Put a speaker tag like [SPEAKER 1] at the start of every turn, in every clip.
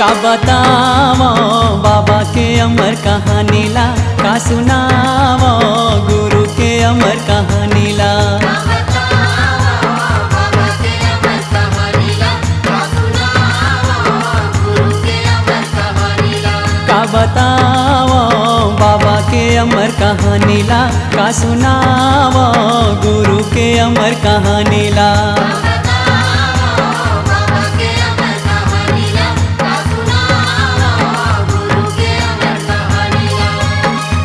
[SPEAKER 1] का बतावो बाबा के अमर कहानी ला, का सुनावो गुरु के अमर कहानी ला। का बतावो बाबा के अमर कहानी ला, का सुनावो गुरु के अमर कहानी ला।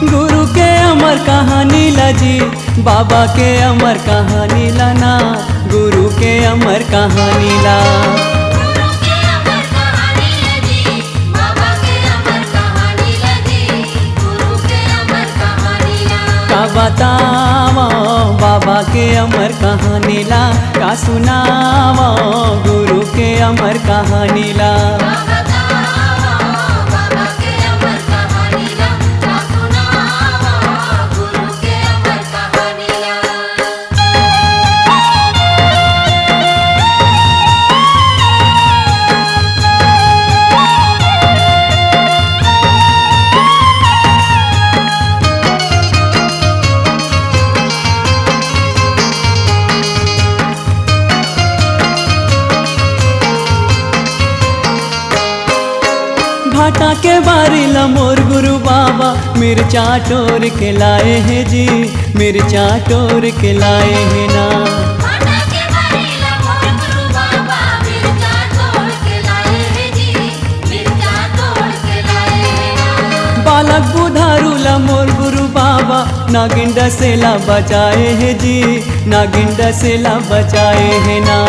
[SPEAKER 1] गुरु के अमर कहानी ला जी, बाबा के अमर कहानी ला ना, गुरु के अमर कहानी ला। का बतावो बाबा के अमर कहानी ला, का सुनावो गुरु के अमर कहानी ला। भाटा के बारी ला मोर गुरु बाबा, मिर्चा टोर के लाए हैं जी, मिर्चा टोर के लाए हैं ना। बालक बुधारू ला मोर गुरु बाबा, नागिन डसेला बचाए हैं जी, नागिन डसेला बचाए हैं ना।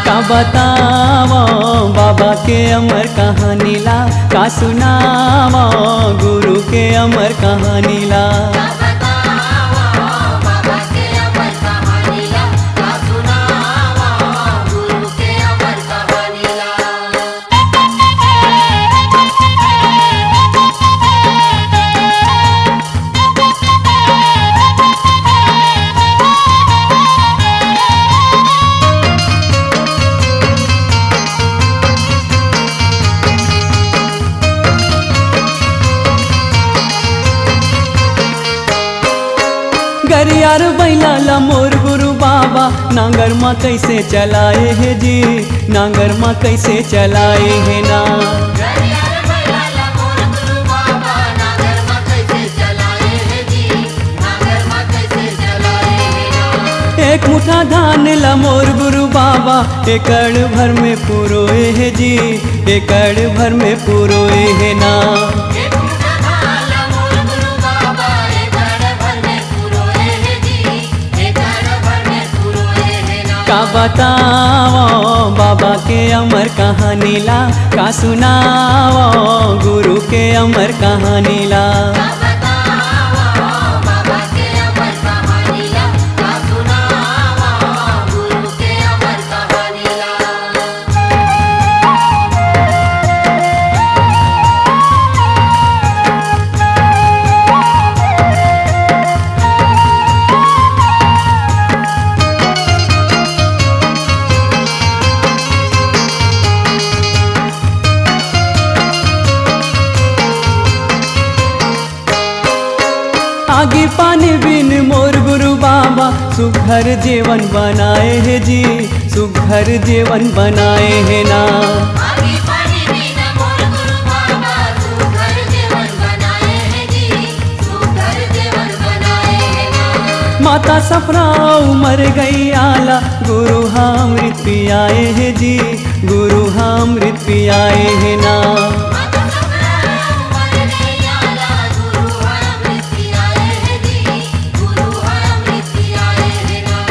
[SPEAKER 1] का बतावो बाबा के अमर कहानी ला, का सुनावो गुरु के अमर कहानी ला। गरियार बैला ला मोर गुरु बाबा, नांगर माँ कैसे चलाए है जी, नांगर माँ कैसे चलाए है ना। एक मुठा धान ला मोर गुरु बाबा, एकड़ भर में पुरोए है जी, एकड़ भर में पुरोए है ना। का बतावो बाबा के अमर कहानी ला, का सुनावो गुरु के अमर कहानी ला। आगे पानी बिन मोर गुरु बाबा, सुघर जीवन बनाए है जी, सुघर जीवन बनाए है ना।
[SPEAKER 2] आगे पानी बिन मोर गुरु बाबा, सुघर जीवन बनाए है जी, सुघर जीवन बनाए है ना।
[SPEAKER 1] माता सफराऊ मर गई आला, गुरु अमृत पियाए है जी, गुरु अमृत पियाए है ना।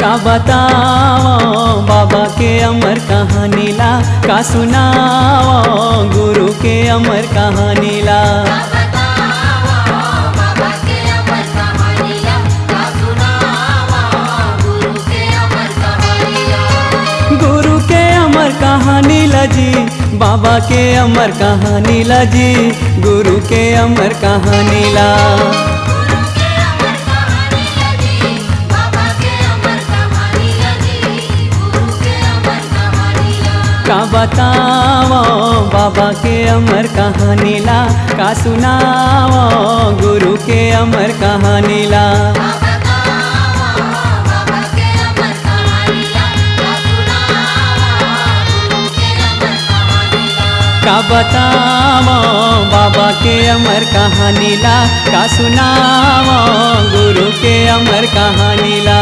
[SPEAKER 1] का बतावो बाबा के अमर कहानी ला, का सुनावो गुरु के अमर कहानी ला। गुरु के अमर कहानी ला जी, बाबा के अमर कहानी ला जी, गुरु के अमर कहानी ला।
[SPEAKER 2] गुरु के अमर कहानी ला जी, बाबा
[SPEAKER 1] का बताओ बाबा के अमर कहानी ला, का सुनाओ गुरु के अमर कहानी ला। का बताओ बाबा के अमर कहानी ला, का सुनाओ गुरु के अमर कहानी ला।